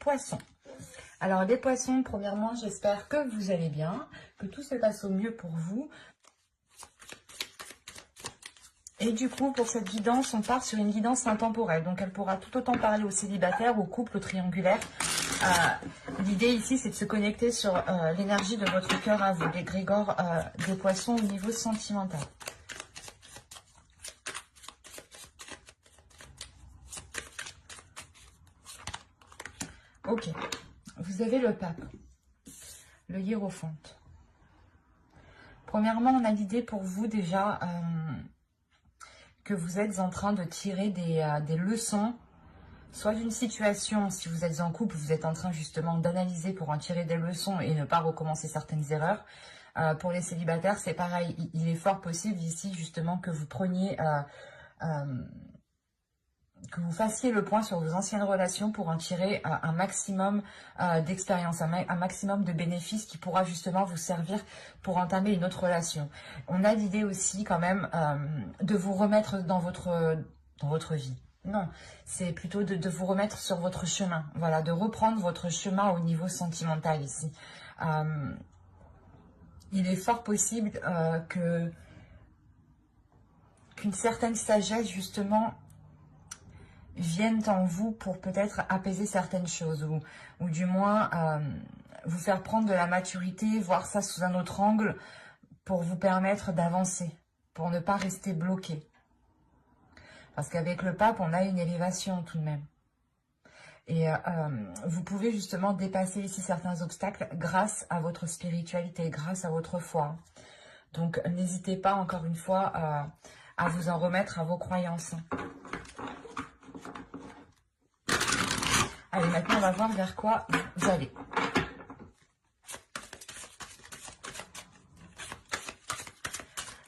poissons. Alors les poissons, premièrement, j'espère que vous allez bien, que tout se passe au mieux pour vous. Et du coup, pour cette guidance, on part sur une guidance intemporelle. Donc elle pourra tout autant parler aux célibataires, aux couples, aux triangulaires. L'idée ici, c'est de se connecter sur l'énergie de votre cœur à vous, l'égrégore des poissons au niveau sentimental. Ok, vous avez le pape, le hiérophante. Premièrement, on a l'idée pour vous déjà que vous êtes en train de tirer des leçons, soit d'une situation, si vous êtes en couple, vous êtes en train justement d'analyser pour en tirer des leçons et ne pas recommencer certaines erreurs. Pour les célibataires, c'est pareil, il est fort possible ici justement que vous preniez... que vous fassiez le point sur vos anciennes relations pour en tirer un maximum d'expérience, un maximum de bénéfices qui pourra justement vous servir pour entamer une autre relation. On a l'idée aussi quand même de vous remettre dans votre vie. Non, c'est plutôt de vous remettre sur votre chemin. Voilà, de reprendre votre chemin au niveau sentimental ici. Il est fort possible qu'une certaine sagesse justement viennent en vous pour peut-être apaiser certaines choses ou du moins vous faire prendre de la maturité, voir ça sous un autre angle pour vous permettre d'avancer, pour ne pas rester bloqué. Parce qu'avec le pape, on a une élévation tout de même. Et vous pouvez justement dépasser ici certains obstacles grâce à votre spiritualité, grâce à votre foi. Donc n'hésitez pas encore une fois à vous en remettre à vos croyances. Allez, maintenant, on va voir vers quoi vous allez.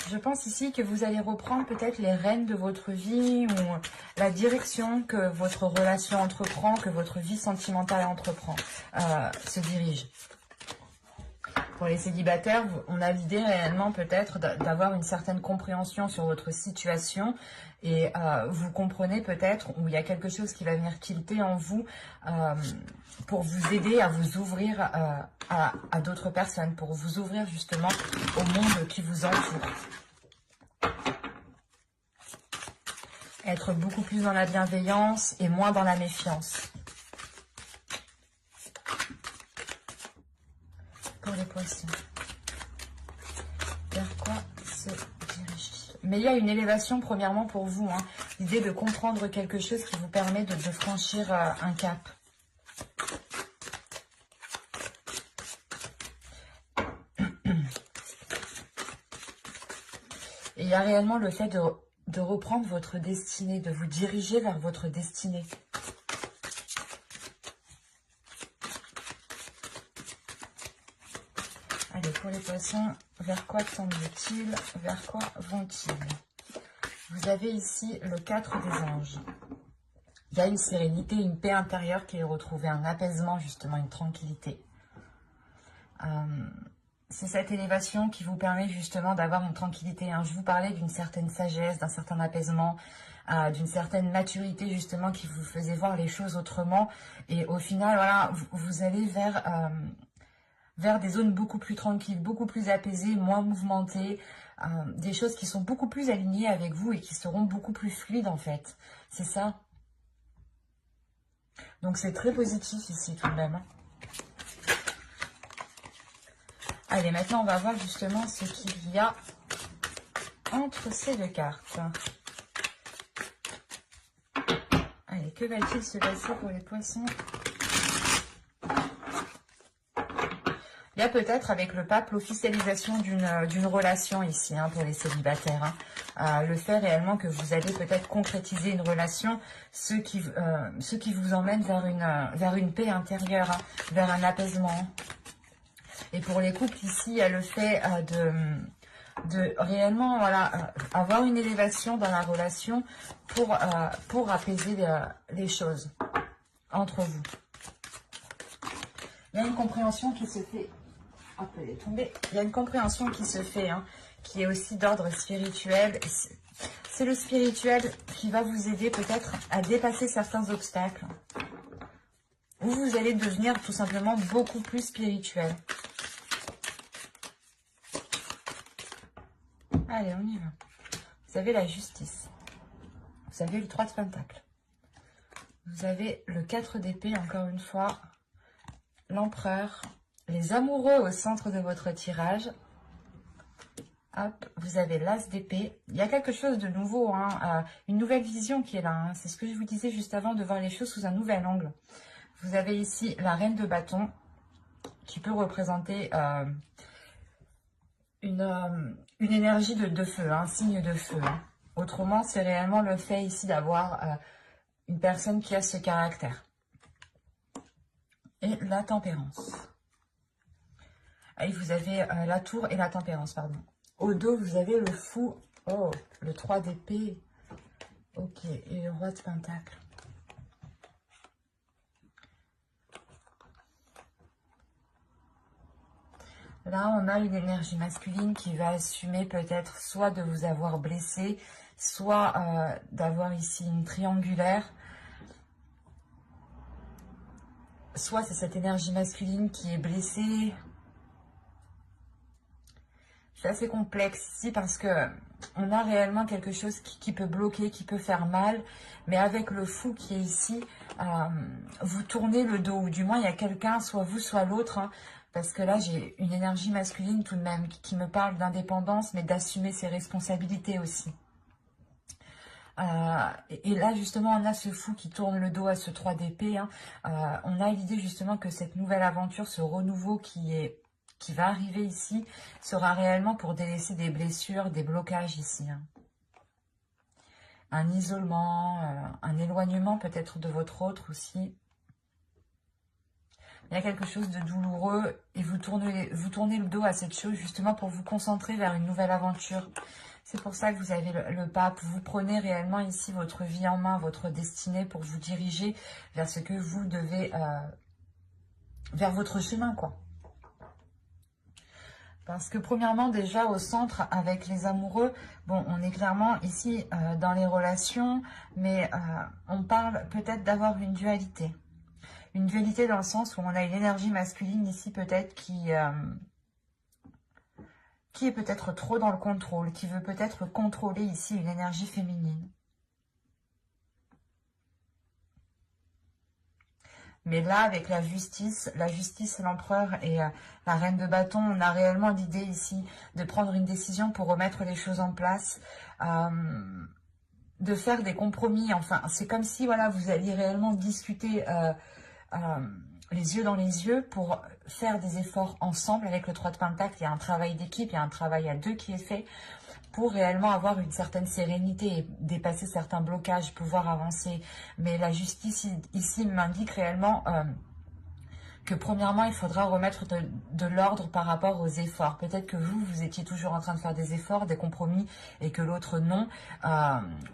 Je pense ici que vous allez reprendre peut-être les rênes de votre vie ou la direction que votre relation entreprend, que votre vie sentimentale entreprend, se dirige. Pour les célibataires, on a l'idée réellement peut-être d'avoir une certaine compréhension sur votre situation et vous comprenez peut-être où il y a quelque chose qui va venir tilter en vous pour vous aider à vous ouvrir à d'autres personnes, pour vous ouvrir justement au monde qui vous entoure. Être beaucoup plus dans la bienveillance et moins dans la méfiance. Pour les poissons. Vers quoi se dirige-t-il? Mais il y a une élévation premièrement pour vous. Hein. L'idée de comprendre quelque chose qui vous permet de franchir un cap. Et il y a réellement le fait de reprendre votre destinée, de vous diriger vers votre destinée. Allez, pour les poissons, vers quoi semble-t-il? Vers quoi vont-ils? Vous avez ici le 4 des anges. Il y a une sérénité, une paix intérieure qui est retrouvée, un apaisement justement, une tranquillité. C'est cette élévation qui vous permet justement d'avoir une tranquillité. Hein. Je vous parlais d'une certaine sagesse, d'un certain apaisement, d'une certaine maturité justement qui vous faisait voir les choses autrement. Et au final, voilà, vous allez vers des zones beaucoup plus tranquilles, beaucoup plus apaisées, moins mouvementées, des choses qui sont beaucoup plus alignées avec vous et qui seront beaucoup plus fluides en fait. C'est ça. Donc c'est très positif ici tout de même. Hein. Allez, maintenant on va voir justement ce qu'il y a entre ces deux cartes. Allez, que va-t-il se passer pour les poissons ? Il y a peut-être avec le pape l'officialisation d'une relation ici hein, pour les célibataires. Hein. Le fait réellement que vous allez peut-être concrétiser une relation, ce qui vous emmène vers une paix intérieure, hein, vers un apaisement. Et pour les couples ici, il y a le fait de réellement voilà, avoir une élévation dans la relation pour apaiser les choses entre vous. Il y a une compréhension qui se fait. Hop, elle est tombée. Il y a une compréhension qui se fait, hein, qui est aussi d'ordre spirituel. C'est le spirituel qui va vous aider peut-être à dépasser certains obstacles. ou vous allez devenir tout simplement beaucoup plus spirituel. Allez, on y va. Vous avez la justice. Vous avez le 3 de Pentacle. Vous avez le 4 d'épée, encore une fois. L'empereur. Les amoureux au centre de votre tirage. Hop, vous avez l'as d'épée. Il y a quelque chose de nouveau, hein, une nouvelle vision qui est là. Hein. C'est ce que je vous disais juste avant, de voir les choses sous un nouvel angle. Vous avez ici la reine de bâton qui peut représenter une énergie de feu, un signe de feu. Hein. Autrement, c'est réellement le fait ici d'avoir une personne qui a ce caractère. Et la tempérance. Et vous avez la tour et la tempérance, pardon. Au dos, vous avez le fou. Oh, le 3 d'épée. Ok, et le roi de pentacle. Là, on a une énergie masculine qui va assumer peut-être soit de vous avoir blessé, soit d'avoir ici une triangulaire. Soit c'est cette énergie masculine qui est blessée. C'est assez complexe ici parce que on a réellement quelque chose qui peut bloquer, qui peut faire mal. Mais avec le fou qui est ici, vous tournez le dos. Ou du moins, il y a quelqu'un, soit vous, soit l'autre. Hein, parce que là, j'ai une énergie masculine tout de même qui me parle d'indépendance, mais d'assumer ses responsabilités aussi. Et là, justement, on a ce fou qui tourne le dos à ce 3 d'épée. Hein. On a l'idée, justement, que cette nouvelle aventure, ce renouveau qui va arriver ici, sera réellement pour délaisser des blessures, des blocages ici. Hein. Un isolement, un éloignement peut-être de votre autre aussi. Il y a quelque chose de douloureux et vous tournez le dos à cette chose justement pour vous concentrer vers une nouvelle aventure. C'est pour ça que vous avez le pape. Vous prenez réellement ici votre vie en main, votre destinée pour vous diriger vers ce que vous devez, vers votre chemin, quoi. Parce que premièrement, déjà au centre, avec les amoureux, bon, on est clairement ici dans les relations, mais on parle peut-être d'avoir une dualité. Une dualité dans le sens où on a une énergie masculine ici peut-être qui est peut-être trop dans le contrôle, qui veut peut-être contrôler ici une énergie féminine. Mais là, avec la justice, l'empereur et la reine de bâton, on a réellement l'idée ici de prendre une décision pour remettre les choses en place, de faire des compromis. Enfin, c'est comme si voilà, vous alliez réellement discuter les yeux dans les yeux pour faire des efforts ensemble avec le 3 de Pentacle. Il y a un travail d'équipe, il y a un travail à deux qui est fait pour réellement avoir une certaine sérénité et dépasser certains blocages, pouvoir avancer. Mais la justice ici m'indique réellement que premièrement, il faudra remettre de l'ordre par rapport aux efforts. Peut-être que vous étiez toujours en train de faire des efforts, des compromis, et que l'autre non,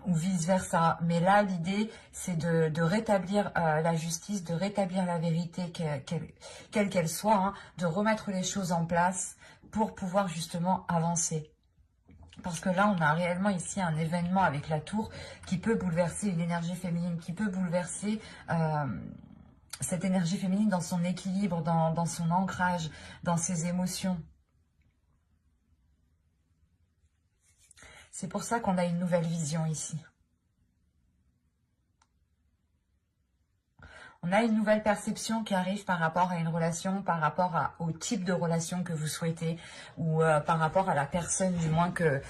ou vice-versa. Mais là, l'idée, c'est de rétablir la justice, de rétablir la vérité, quelle qu'elle soit, hein, de remettre les choses en place pour pouvoir justement avancer. Parce que là, on a réellement ici un événement avec la tour qui peut bouleverser une énergie féminine, qui peut bouleverser cette énergie féminine dans son équilibre, dans son ancrage, dans ses émotions. C'est pour ça qu'on a une nouvelle vision ici. On a une nouvelle perception qui arrive par rapport à une relation, par rapport au type de relation que vous souhaitez, ou par rapport à la personne du moins que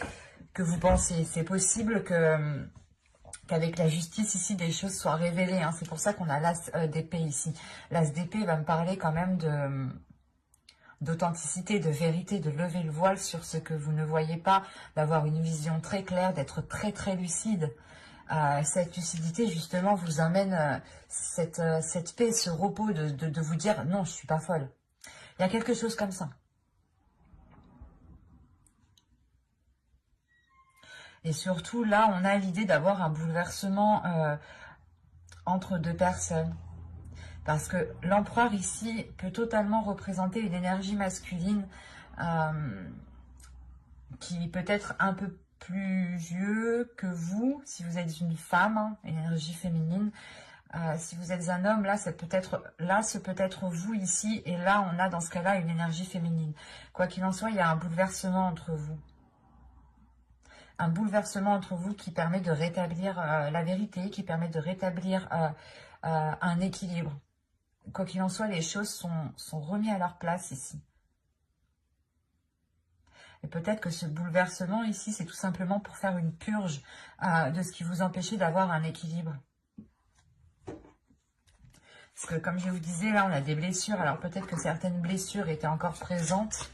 vous pensez. C'est possible qu'avec la justice ici, des choses soient révélées. Hein. C'est pour ça qu'on a l'as d'épée ici. L'as d'épée va me parler quand même d'authenticité, de vérité, de lever le voile sur ce que vous ne voyez pas, d'avoir une vision très claire, d'être très très lucide. Cette lucidité justement vous amène cette paix, ce repos de vous dire non, je suis pas folle. Il y a quelque chose comme ça. Et surtout là, on a l'idée d'avoir un bouleversement entre deux personnes. Parce que l'empereur ici peut totalement représenter une énergie masculine qui peut être un peu plus vieux que vous, si vous êtes une femme, hein, énergie féminine, Si vous êtes un homme, là, c'est peut-être vous ici. Et là, on a dans ce cas-là une énergie féminine. Quoi qu'il en soit, il y a un bouleversement entre vous. Un bouleversement entre vous qui permet de rétablir la vérité, qui permet de rétablir un équilibre. Quoi qu'il en soit, les choses sont remises à leur place ici. Et peut-être que ce bouleversement ici, c'est tout simplement pour faire une purge de ce qui vous empêchait d'avoir un équilibre. Parce que comme je vous disais, là, on a des blessures. Alors peut-être que certaines blessures étaient encore présentes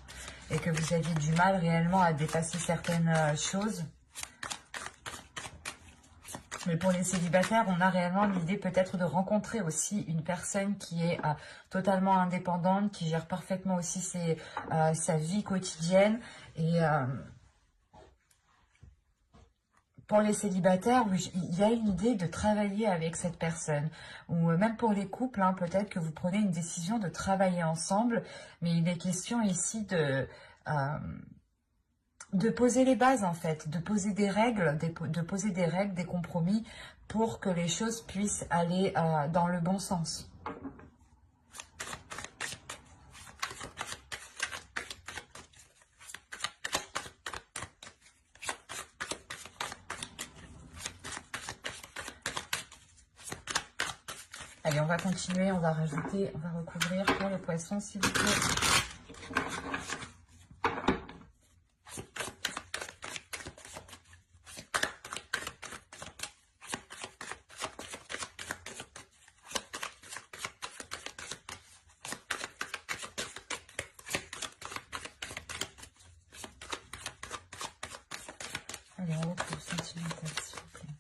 et que vous aviez du mal réellement à dépasser certaines choses. Mais pour les célibataires, on a réellement l'idée peut-être de rencontrer aussi une personne qui est totalement indépendante, qui gère parfaitement aussi sa vie quotidienne. Et pour les célibataires, oui, il y a une idée de travailler avec cette personne. Ou même pour les couples, hein, peut-être que vous prenez une décision de travailler ensemble. Mais il est question ici de poser les bases en fait, de poser des règles, des compromis pour que les choses puissent aller dans le bon sens. Allez, on va continuer, on va rajouter, on va recouvrir pour les poissons s'il vous plaît. Allez, on recouvre sentimental s'il vous plaît.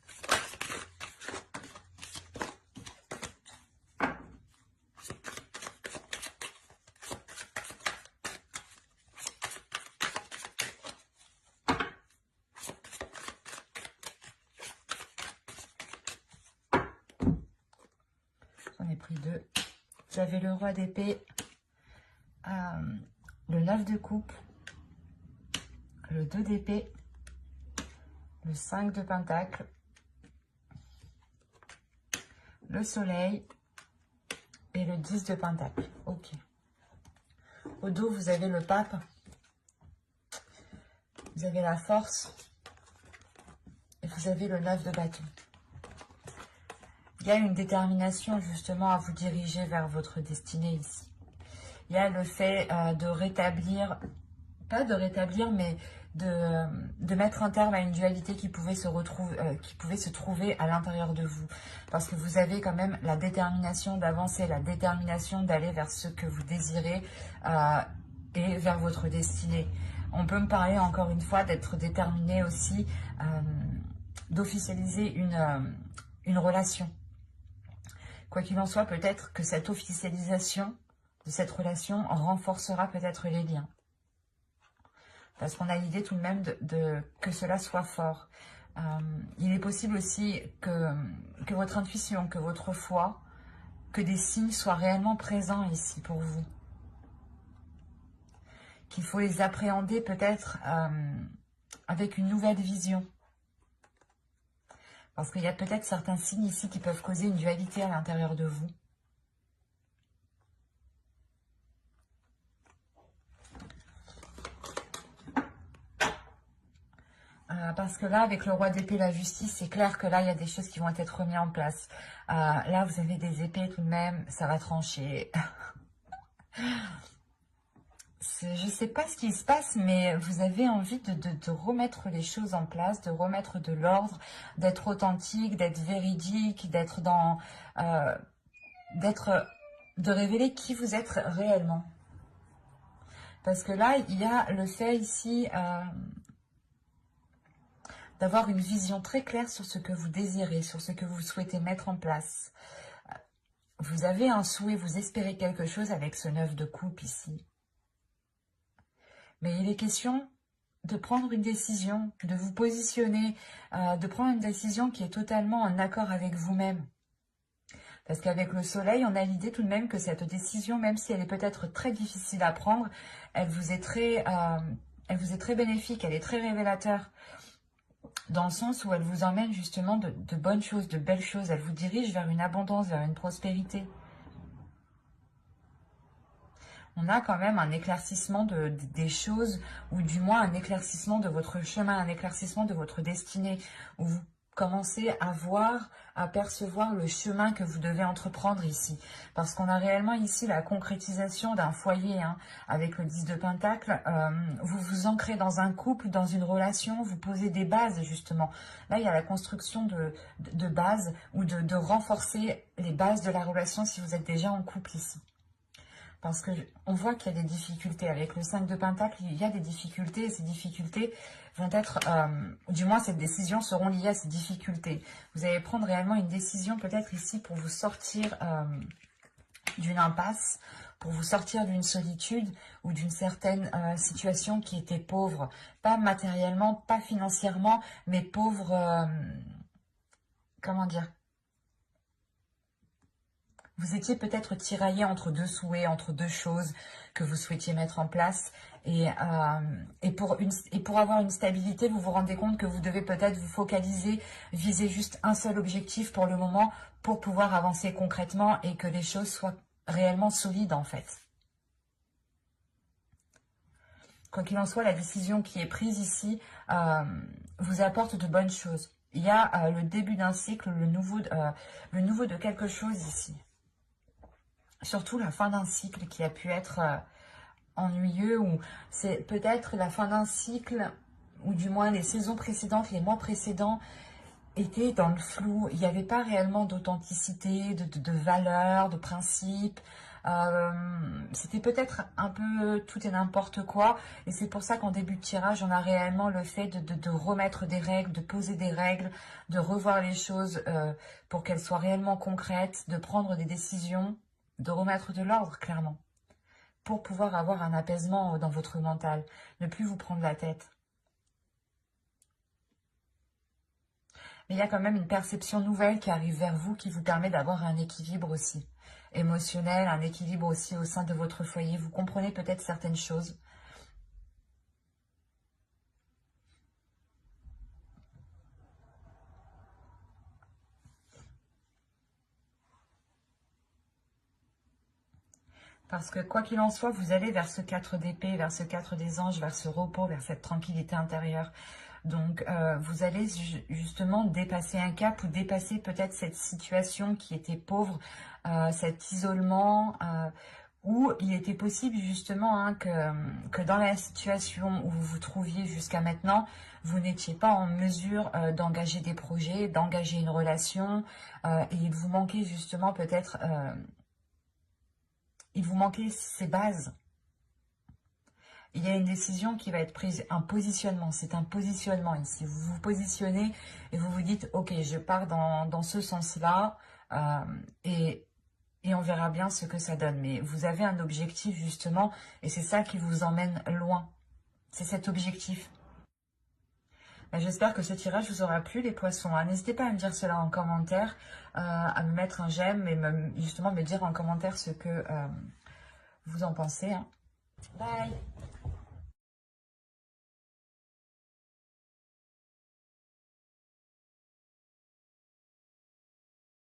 J'en ai pris deux. Vous avez le roi d'épée, le 9 de coupe, le 2 d'épée, le 5 de pentacle, le soleil et le 10 de pentacle. Ok. Au dos, vous avez le pape, vous avez la force et vous avez le 9 de bâton. Il y a une détermination justement à vous diriger vers votre destinée ici. Il y a le fait de rétablir, pas de rétablir, mais de mettre un terme à une dualité qui pouvait se trouver à l'intérieur de vous. Parce que vous avez quand même la détermination d'avancer, la détermination d'aller vers ce que vous désirez et vers votre destinée. On peut me parler encore une fois d'être déterminé aussi, d'officialiser une relation. Quoi qu'il en soit, peut-être que cette officialisation de cette relation renforcera peut-être les liens. Parce qu'on a l'idée tout de même que cela soit fort. Il est possible aussi que votre intuition, que votre foi, que des signes soient réellement présents ici pour vous. Qu'il faut les appréhender peut-être avec une nouvelle vision. Parce qu'il y a peut-être certains signes ici qui peuvent causer une dualité à l'intérieur de vous. Parce que là, avec le roi d'épée, la justice, c'est clair que là, il y a des choses qui vont être remises en place. Là, vous avez des épées tout de même, ça va trancher. Je ne sais pas ce qui se passe, mais vous avez envie de remettre les choses en place, de remettre de l'ordre, d'être authentique, d'être véridique, d'être dans... de révéler qui vous êtes réellement. Parce que là, il y a le fait ici d'avoir une vision très claire sur ce que vous désirez, sur ce que vous souhaitez mettre en place. Vous avez un souhait, vous espérez quelque chose avec ce 9 de coupe ici. Mais il est question de prendre une décision, de vous positionner, de prendre une décision qui est totalement en accord avec vous-même. Parce qu'avec le soleil, on a l'idée tout de même que cette décision, même si elle est peut-être très difficile à prendre, elle vous est très bénéfique, elle est très révélateur. dans le sens où elle vous emmène justement de bonnes choses, de belles choses. Elle vous dirige vers une abondance, vers une prospérité. On a quand même un éclaircissement des choses, ou du moins un éclaircissement de votre chemin, un éclaircissement de votre destinée, où vous commencez à voir, à percevoir le chemin que vous devez entreprendre ici. Parce qu'on a réellement ici la concrétisation d'un foyer, hein, avec le 10 de Pentacle. Vous vous ancrez dans un couple, dans une relation, vous posez des bases justement. Là, il y a la construction de bases, ou de renforcer les bases de la relation si vous êtes déjà en couple ici. Parce qu'on voit qu'il y a des difficultés. Avec le 5 de Pentacle, il y a des difficultés. Et ces difficultés vont être... du moins, ces décisions seront liées à ces difficultés. Vous allez prendre réellement une décision peut-être ici pour vous sortir d'une impasse, pour vous sortir d'une solitude ou d'une certaine situation qui était pauvre. Pas matériellement, pas financièrement, mais pauvre... comment dire ? Vous étiez peut-être tiraillé entre deux souhaits, entre deux choses que vous souhaitiez mettre en place. Et pour avoir une stabilité, vous vous rendez compte que vous devez peut-être vous focaliser, viser juste un seul objectif pour le moment pour pouvoir avancer concrètement et que les choses soient réellement solides en fait. Quoi qu'il en soit, la décision qui est prise ici vous apporte de bonnes choses. Il y a le début d'un cycle, le nouveau de quelque chose ici. Surtout la fin d'un cycle qui a pu être ennuyeux, ou c'est peut-être la fin d'un cycle, ou du moins les saisons précédentes, les mois précédents étaient dans le flou. Il n'y avait pas réellement d'authenticité, de valeur, de principe. C'était peut-être un peu tout et n'importe quoi. Et c'est pour ça qu'en début de tirage, on a réellement le fait de remettre des règles, de poser des règles, de revoir les choses pour qu'elles soient réellement concrètes, de prendre des décisions, de remettre de l'ordre, clairement, pour pouvoir avoir un apaisement dans votre mental, ne plus vous prendre la tête. Mais il y a quand même une perception nouvelle qui arrive vers vous, qui vous permet d'avoir un équilibre aussi, émotionnel, un équilibre aussi au sein de votre foyer. Vous comprenez peut-être certaines choses. Parce que quoi qu'il en soit, vous allez vers ce 4 d'épée, vers ce 4 des anges, vers ce repos, vers cette tranquillité intérieure. Donc, vous allez justement dépasser un cap, ou dépasser peut-être cette situation qui était pauvre, cet isolement, où il était possible justement hein, que dans la situation où vous vous trouviez jusqu'à maintenant, vous n'étiez pas en mesure d'engager des projets, d'engager une relation, et il vous manquait justement peut-être... il vous manquait ces bases. Il y a une décision qui va être prise, un positionnement. C'est un positionnement ici. Vous vous positionnez et vous vous dites, ok, je pars dans ce sens-là et on verra bien ce que ça donne. Mais vous avez un objectif justement et c'est ça qui vous emmène loin. C'est cet objectif. J'espère que ce tirage vous aura plu les poissons. N'hésitez pas à me dire cela en commentaire, à me mettre un j'aime et justement me dire en commentaire ce que vous en pensez. Hein. Bye!